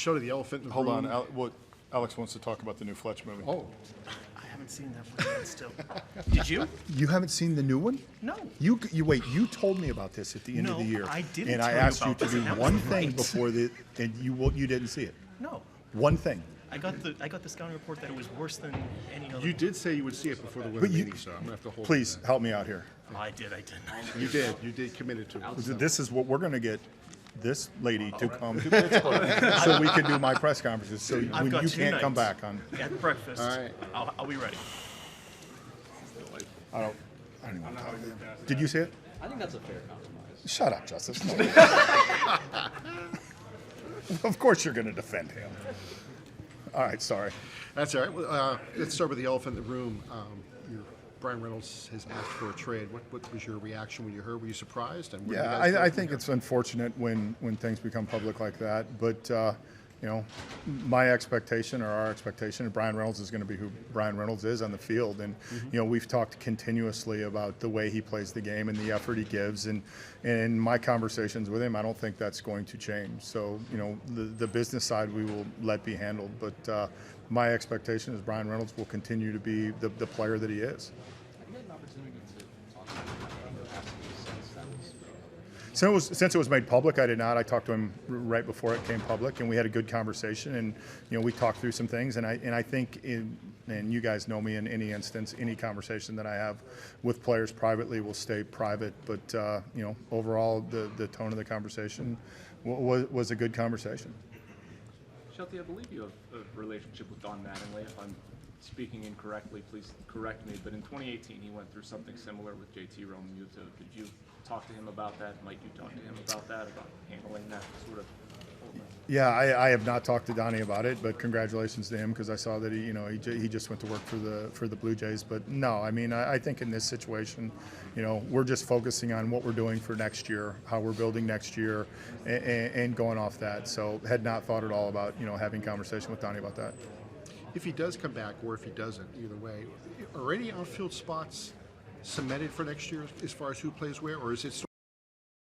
show the elephant in the Hold room. on, Alex wants to talk about the new Fletch movie. Oh, I haven't seen that one yet still. Did you? You haven't seen the new one? No. You wait. You told me about this at the end of the No, year, I didn't and tell I you asked you about to this, do and that one was thing right. before and you didn't see it. No. One thing. I got the scouting report that it was worse than any other. you did say you would see it before the winter But you- meeting, so I'm gonna have to hold. Please you help me out here. I did. You did commit it to it. This is what we're going to get this lady to come to Pittsburgh so we can do my press conferences. So I've when got you 2 can't come nights back on, at breakfast. All right. I'll be ready. I don't even want to talk to them. Did you see it? I think that's a fair compromise. Shut up, Justice. Of course you're going to defend him. All right, sorry. That's all right. Well, let's start with the elephant in the room. Brian Reynolds has asked for a trade. What was your reaction when you heard? Were you surprised? And where do you Yeah, guys go I from think here? it's unfortunate when things become public like that. But, you know, my expectation or our expectation is Brian Reynolds is going to be who Brian Reynolds is on the field. And, you know, we've talked continuously about the way he plays the game and the effort he gives. And in my conversations with him, I don't think that's going to change. So, you know, the business side we will let be handled. But my expectation is Brian Reynolds will continue to be the player that he is. Have you had an opportunity to talk to him in the past since that was? Since it was made public, I did not. I talked to him right before it came public, and we had a good conversation. And you know, we talked through some things. And I think, and you guys know me in any instance, any conversation that I have with players privately will stay private. But you know, overall, the tone of the conversation was a good conversation. Shelton, I believe you have a relationship with Don Mattingly. If I'm speaking incorrectly, please correct me. But in 2018, he went through something similar with JT Realmuto. Did you talk to him about that? Might you talk to him about that, about handling that sort of? Yeah, I have not talked to Donnie about it, but congratulations to him because I saw that he just went to work for the Blue Jays. But no, I mean I think in this situation, you know, we're just focusing on what we're doing for next year, how we're building next year, and going off that. So had not thought at all about having conversation with Donnie about that. If he does come back or if he doesn't, either way, are any outfield spots cemented for next year as far as who plays where, or is it still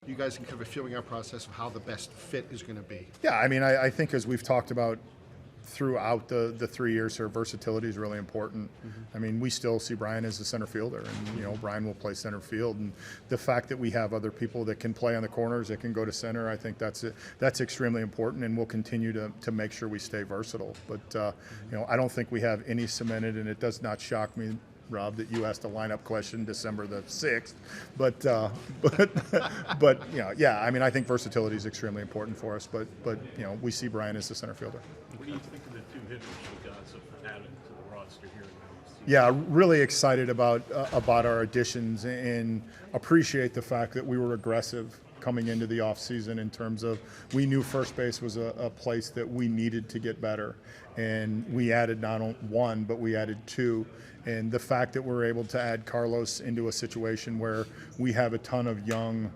you guys can kind of a feeling out process of how the best fit is going to be? Yeah, I mean, I think as we've talked about throughout the 3 years here, versatility is really important. I mean, we still see Brian as a center fielder, and Brian will play center field. And the fact that we have other people that can play on the corners, that can go to center, I think that's extremely important, and we'll continue to make sure we stay versatile. But I don't think we have any cemented, and it does not shock me, Rob, that you asked a lineup question December the 6th, but yeah, I mean, I think versatility is extremely important for us, but we see Brian as the center fielder. What do you think of the 2 hitters you guys have added to the roster here? Yeah, really excited about our additions and appreciate the fact that we were aggressive coming into the offseason in terms of we knew first base was a place that we needed to get better, and we added not only 1 but we added 2. And the fact that we're able to add Carlos into a situation where we have a ton of young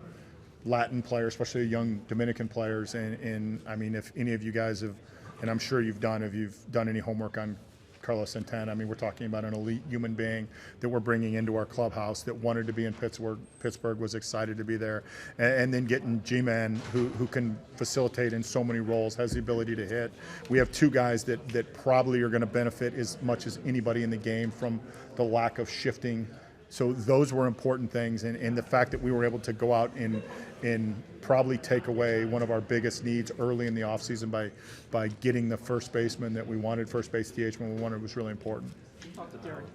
Latin players, especially young Dominican players, and I mean, if any of you guys have, and I'm sure you've done, if you've done any homework on Carlos Santana, I mean, we're talking about an elite human being that we're bringing into our clubhouse that wanted to be in Pittsburgh, was excited to be there, and then getting G-Man who can facilitate in so many roles, has the ability to hit. We have 2 guys that probably are going to benefit as much as anybody in the game from the lack of shifting. So those were important things, and the fact that we were able to go out and probably take away one of our biggest needs early in the offseason by getting the first baseman that we wanted, first base DH when we wanted, was really important. Derek,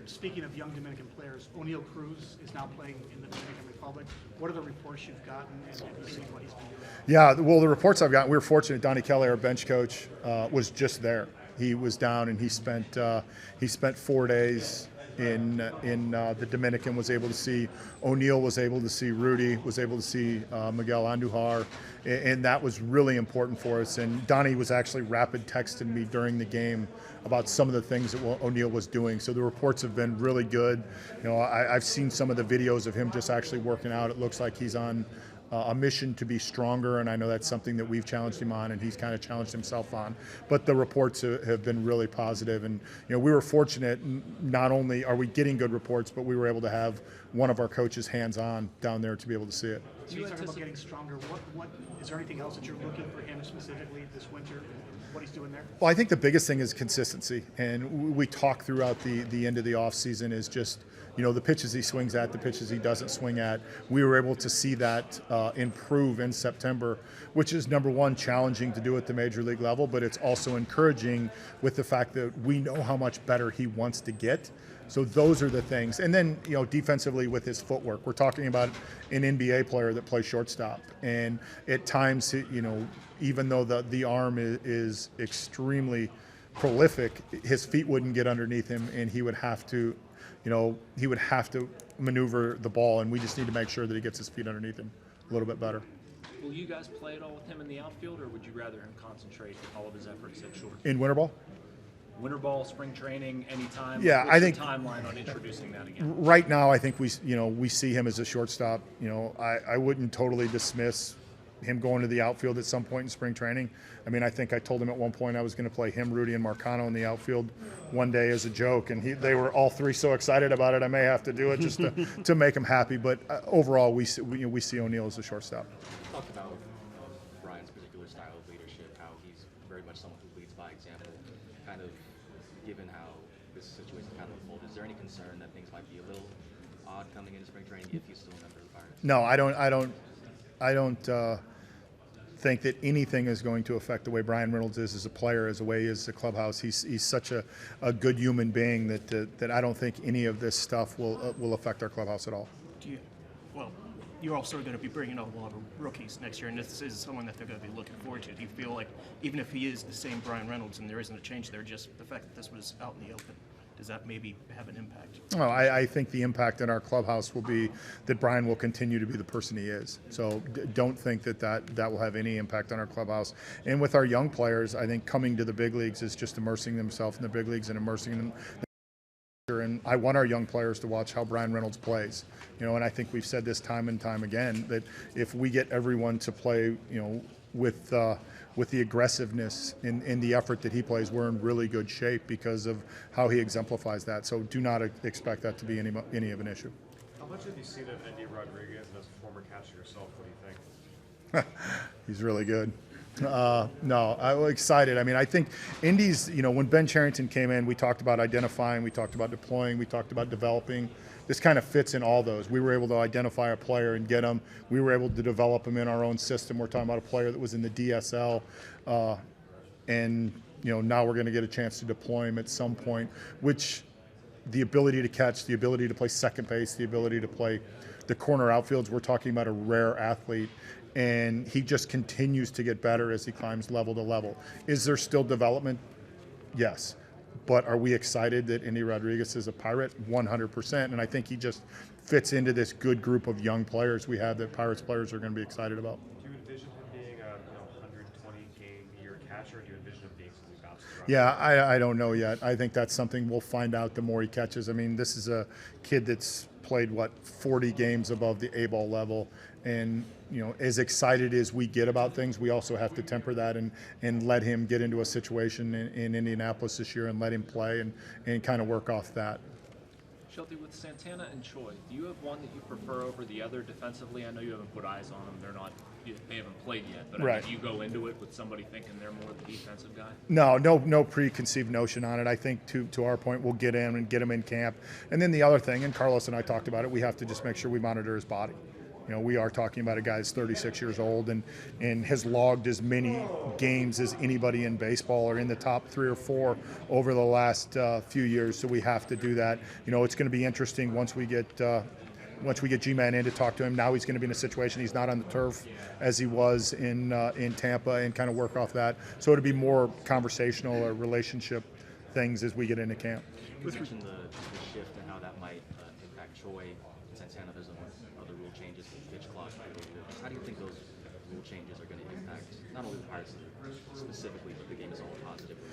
speaking of young Dominican players, O'Neal Cruz is now playing in the Dominican Republic. What are the reports you've gotten, and have you seen what he's been doing? Yeah, well, the reports I've gotten, we were fortunate. Donnie Kelly, our bench coach, was just there. He was down, and he spent 4 days in the Dominican, was able to see O'Neal, was able to see Rudy, was able to see Miguel Andujar, and that was really important for us. And Donnie was actually rapid texting me during the game about some of the things that O'Neal was doing. So the reports have been really good. I've seen some of the videos of him just actually working out. It looks like he's on a mission to be stronger, and I know that's something that we've challenged him on, and he's kind of challenged himself on. But the reports have been really positive, and we were fortunate. Not only are we getting good reports, but we were able to have one of our coaches hands-on down there to be able to see it. So you talk about getting stronger. What is there anything else that you're looking for him specifically this winter? What he's doing there? Well, I think the biggest thing is consistency, and we talk throughout the end of the offseason is just, the pitches he swings at, the pitches he doesn't swing at. We were able to see that improve in September, which is, number one, challenging to do at the major league level, but it's also encouraging with the fact that we know how much better he wants to get. So those are the things. And then, defensively with his footwork, we're talking about an NBA player that plays shortstop. And at times, even though the arm is extremely prolific, his feet wouldn't get underneath him, and he would have to maneuver the ball, and we just need to make sure that he gets his feet underneath him a little bit better. Will you guys play at all with him in the outfield, or would you rather him concentrate all of his efforts at short? In winter ball? Winter ball, spring training, anytime? Yeah, What's I think the timeline on introducing that again? right now, I think we see him as a shortstop. I wouldn't totally dismiss him going to the outfield at some point in spring training. I mean, I think I told him at one point I was going to play him, Rudy, and Marcano in the outfield one day as a joke, and they were all three so excited about it. I may have to do it just to make them happy. But overall, we see O'Neill as a shortstop. Talk about Brian's particular style of leadership, how he's very much someone who leads by example. Kind of given how this situation kind of unfolded, is there any concern that things might be a little odd coming into spring training if he's still a member of the Pirates? No, I don't think that anything is going to affect the way Brian Reynolds is as a player, as the way he is the clubhouse. He's such a good human being that I don't think any of this stuff will affect our clubhouse at all. You're also going to be bringing up a lot of rookies next year, and this is someone that they're going to be looking forward to. Do you feel like, even if he is the same Brian Reynolds and there isn't a change there, just the fact that this was out in the open, does that maybe have an impact? Well, I think the impact in our clubhouse will be that Brian will continue to be the person he is. So don't think that will have any impact on our clubhouse. And with our young players, I think coming to the big leagues is just immersing themselves in the big leagues and immersing them. And I want our young players to watch how Brian Reynolds plays. And I think we've said this time and time again, that if we get everyone to play, with the aggressiveness in the effort that he plays, we're in really good shape because of how he exemplifies that. So do not expect that to be any of an issue. How much have you seen of Andy Rodriguez, and as a former catcher yourself, what do you think? He's really good. No, I'm excited. I mean, I think Indy's, when Ben Cherington came in, we talked about identifying, we talked about deploying, we talked about developing. This kind of fits in all those. We were able to identify a player and get him. We were able to develop him in our own system. We're talking about a player that was in the DSL, and now we're going to get a chance to deploy him at some point, which the ability to catch, the ability to play second base, the ability to play the corner outfields, we're talking about a rare athlete. And he just continues to get better as he climbs level to level. Is there still development? Yes. But are we excited that Andy Rodriguez is a Pirate? 100%. And I think he just fits into this good group of young players we have that Pirates players are going to be excited about. Do you envision him being a 120-game-a-year catcher, or do you envision him being something bounces around? Yeah, I don't know yet. I think that's something we'll find out the more he catches. I mean, this is a kid that's played, 40 games above the A-ball level. And, as excited as we get about things, we also have to temper that and let him get into a situation in Indianapolis this year and let him play and kind of work off that. Shelton, with Santana and Choi, do you have one that you prefer over the other defensively? I know you haven't put eyes on them. They haven't played yet, but right. Do you go into it with somebody thinking they're more the defensive guy? No preconceived notion on it. I think to our point, we'll get in and get him in camp. And then the other thing, and Carlos and I talked about it, we have to just make sure we monitor his body. We are talking about a guy that's 36 years old and has logged as many games as anybody in baseball, or in the top 3 or 4 over the last few years. So we have to do that. It's going to be interesting once we get G-Man in to talk to him. Now he's going to be in a situation he's not on the turf as he was in Tampa, and kind of work off that. So it'll be more conversational or relationship things as we get into camp. You mentioned the shift and how that might impact Choi and Santana. There's other rule changes with pitch clock. How do you think those rule changes are going to impact not only the Pirates specifically, but the game as a whole positively?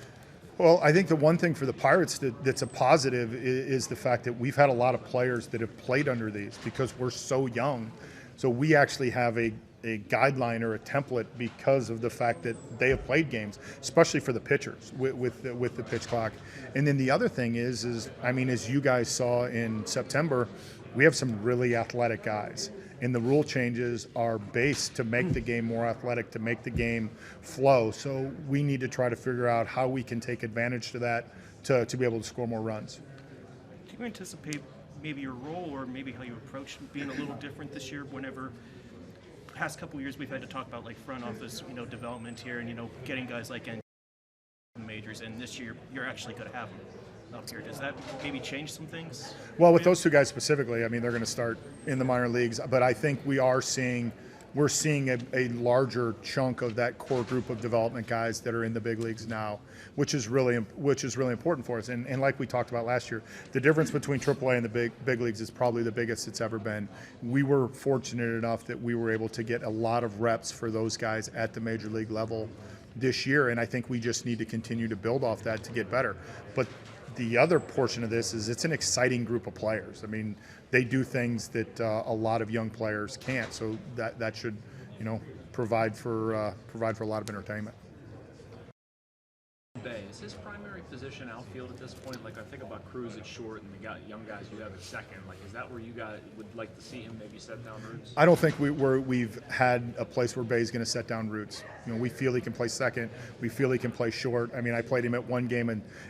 Well, I think the one thing for the Pirates that's a positive is the fact that we've had a lot of players that have played under these because we're so young. So we actually have a guideline or a template because of the fact that they have played games, especially for the pitchers with the pitch clock. And then the other thing is as you guys saw in September, we have some really athletic guys. And the rule changes are based to make the game more athletic, to make the game flow. So we need to try to figure out how we can take advantage to that to be able to score more runs. Do you anticipate maybe your role or maybe how you approach being a little different this year? Whenever past couple of years we've had to talk about like front office, development here, and getting guys like in majors, and this year you're actually going to have them up here. Does that maybe change some things? Well, with those two guys specifically, I mean, they're going to start in the minor leagues, but I think we're seeing a larger chunk of that core group of development guys that are in the big leagues now, which is really important for us. And like we talked about last year, the difference between AAA and the big leagues is probably the biggest it's ever been. We were fortunate enough that we were able to get a lot of reps for those guys at the major league level this year, and I think we just need to continue to build off that to get better. But the other portion of this is it's an exciting group of players. I mean, they do things that a lot of young players can't. So that should, provide for a lot of entertainment. Bay, is his primary position outfield at this point? Like I think about Cruz at short and the young guys you have at second. Like, is that where you guys would like to see him maybe set down roots? I don't think we've had a place where Bay's going to set down roots. We feel he can play second. We feel he can play short. I mean, I played him at one game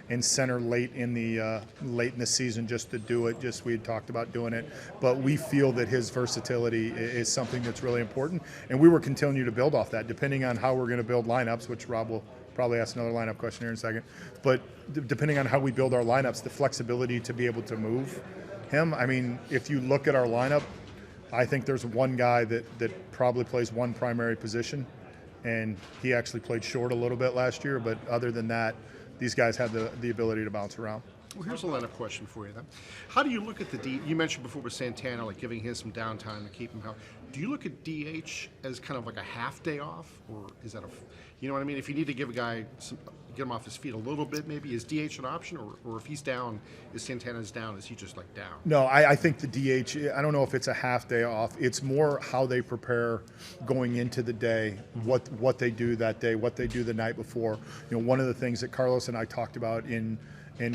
in center late in the season just to do it. Just we had talked about doing it, but we feel that his versatility is something that's really important, and we will continue to build off that, depending on how we're going to build lineups, which Rob will probably ask another lineup question here in a second. But depending on how we build our lineups, the flexibility to be able to move him. I mean, if you look at our lineup, I think there's one guy that probably plays one primary position, and he actually played short a little bit last year. But other than that, these guys have the ability to bounce around. Well, here's a lineup question for you then. How do you look at the D? You mentioned before with Santana, like giving him some downtime to keep him healthy. Do you look at DH as kind of like a half day off, or is that you know what I mean? If you need to give a guy get him off his feet a little bit, maybe is DH an option, or if he's down, is Santana's down? Is he just like down? No, I think the DH. I don't know if it's a half day off. It's more how they prepare going into the day, what they do that day, what they do the night before. One of the things that Carlos and I talked about and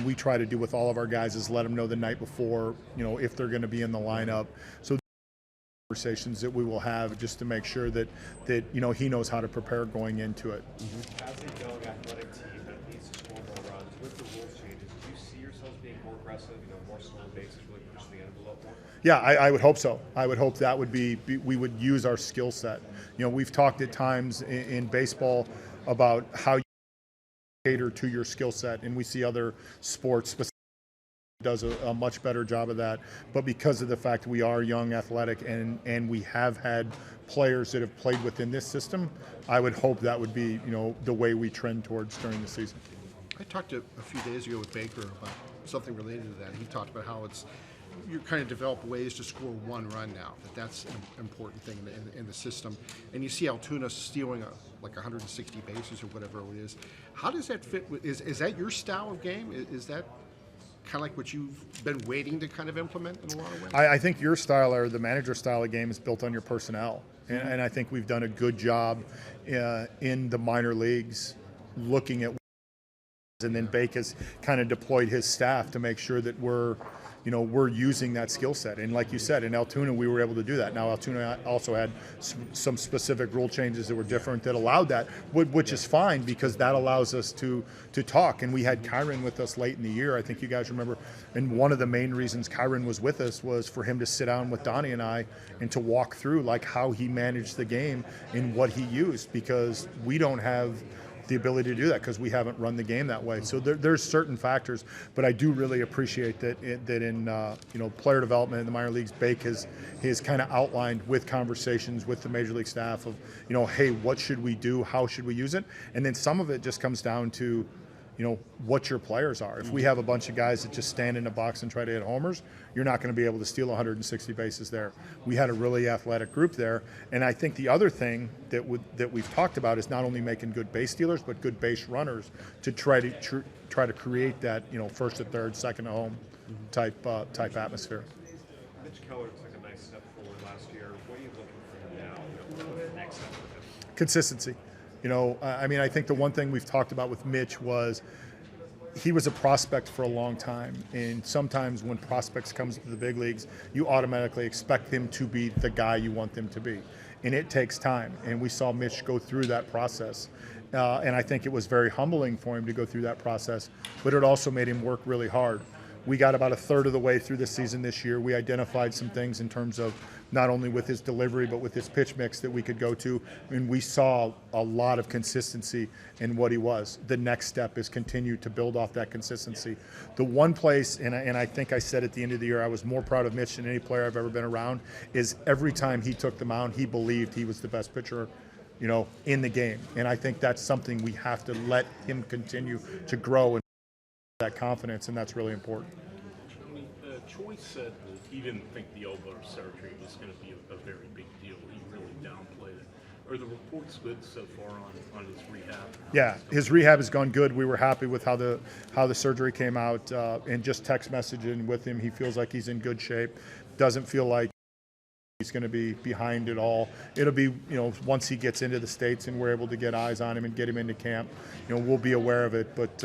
we try to do with all of our guys is let them know the night before, if they're going to be in the lineup. So conversations that we will have just to make sure that he knows how to prepare going into it. As a young athletic team that needs to score more runs, with the rules changes, do you see yourselves being more aggressive, more slow bases, really push the envelope more? Yeah, I would hope so. I would hope that would be we would use our skill set. We've talked at times in baseball about how you cater to your skill set, and we see other sports does a much better job of that. But because of the fact we are young, athletic, and we have had players that have played within this system, I would hope that would be the way we trend towards during the season. I talked a few days ago with Baker about something related to that. He talked about how you kind of develop ways to score one run now. That's an important thing in the system. And you see Altoona stealing like 160 bases or whatever it is. How does that fit? Is that your style of game? Is that kind of like what you've been waiting to kind of implement in a lot of ways? I think your style, or the manager style of game, is built on your personnel. And I think we've done a good job in the minor leagues looking at, and then Bake has kind of deployed his staff to make sure that we're using that skill set. And like you said, in Altoona, we were able to do that. Now, Altoona also had some specific rule changes that were different that allowed that, which is fine because that allows us to talk. And we had Kyron with us late in the year. I think you guys remember. And one of the main reasons Kyron was with us was for him to sit down with Donnie and I and to walk through like how he managed the game and what he used, because we don't have the ability to do that because we haven't run the game that way. So there's certain factors, but I do really appreciate that in player development in the minor leagues, Bake has kind of outlined with conversations with the major league staff of hey, what should we do, how should we use it, and then some of it just comes down to what your players are. If we have a bunch of guys that just stand in a box and try to hit homers, you're not going to be able to steal 160 bases there. We had a really athletic group there, and I think the other thing that we've talked about is not only making good base stealers, but good base runners to try to create that first to third, second to home type atmosphere. Mitch Keller took a nice step forward last year. What are you looking for him now? What's the next step for him? Consistency. I think the one thing we've talked about with Mitch was he was a prospect for a long time, and sometimes when prospects comes to the big leagues, you automatically expect him to be the guy you want them to be, and it takes time. And we saw Mitch go through that process, and I think it was very humbling for him to go through that process, but it also made him work really hard. We got about a third of the way through the season this year. We identified some things in terms of not only with his delivery, but with his pitch mix that we could go to. And we saw a lot of consistency in what he was. The next step is continue to build off that consistency. The one place, and I think I said at the end of the year, I was more proud of Mitch than any player I've ever been around, is every time he took the mound, he believed he was the best pitcher, in the game. And I think that's something we have to let him continue to grow and that confidence, and that's really important. Troy said that he didn't think the elbow surgery was going to be a very big deal. He really downplayed it. Are the reports good so far on his rehab? Yeah, his rehab has gone good. We were happy with how the surgery came out, and just text messaging with him. He feels like he's in good shape. Doesn't feel like he's going to be behind it all. It'll be, once he gets into the States and we're able to get eyes on him and get him into camp, we'll be aware of it. But,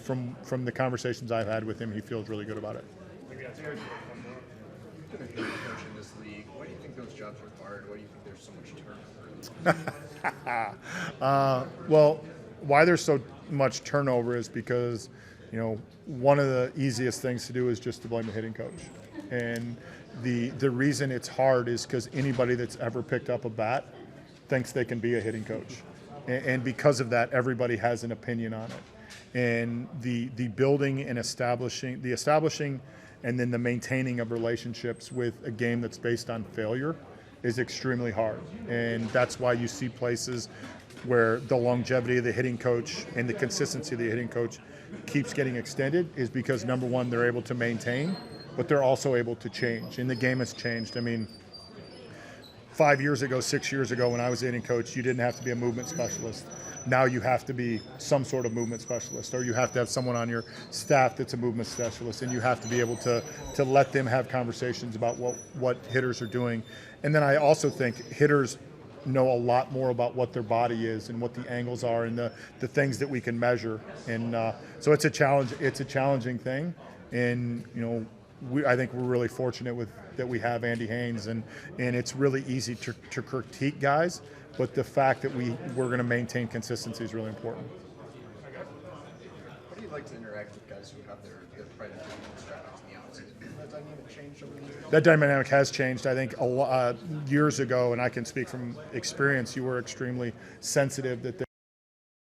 from the conversations I've had with him, he feels really good about it. You've been a hitting coach in this league. Why do you think those jobs are hard? Why do you think there's so much turnover? Well, why there's so much turnover is because, one of the easiest things to do is just to blame the hitting coach. And the reason it's hard is because anybody that's ever picked up a bat thinks they can be a hitting coach. And because of that, everybody has an opinion on it. And the building and establishing and then the maintaining of relationships with a game that's based on failure is extremely hard. And that's why you see places where the longevity of the hitting coach and the consistency of the hitting coach keeps getting extended, is because, number one, they're able to maintain, but they're also able to change. And the game has changed. I mean, 5 years ago, 6 years ago, when I was hitting coach, you didn't have to be a movement specialist. Now you have to be some sort of movement specialist, or you have to have someone on your staff that's a movement specialist, and you have to be able to let them have conversations about what hitters are doing. And then I also think hitters know a lot more about what their body is and what the angles are and the things that we can measure. And so it's a challenge. It's a challenging thing. And, I think we're really fortunate that we have Andy Haynes, and it's really easy to critique guys, but the fact that we're going to maintain consistency is really important. How do you like to interact with guys who have their private strategies in the offseason? Has that dynamic changed over the years? That dynamic has changed. I think years ago, and I can speak from experience, you were extremely sensitive that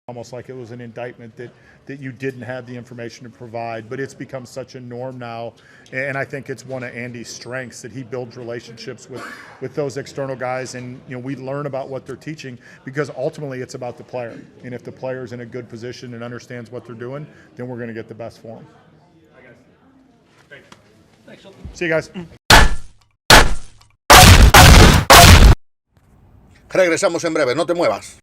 almost like it was an indictment that you didn't have the information to provide. But it's become such a norm now, and I think it's one of Andy's strengths that he builds relationships with those external guys, and we learn about what they're teaching, because ultimately it's about the player. And if the player's in a good position and understands what they're doing, then we're going to get the best for them. Thanks, Shelton. See you guys. Regresamos en breve, no te muevas.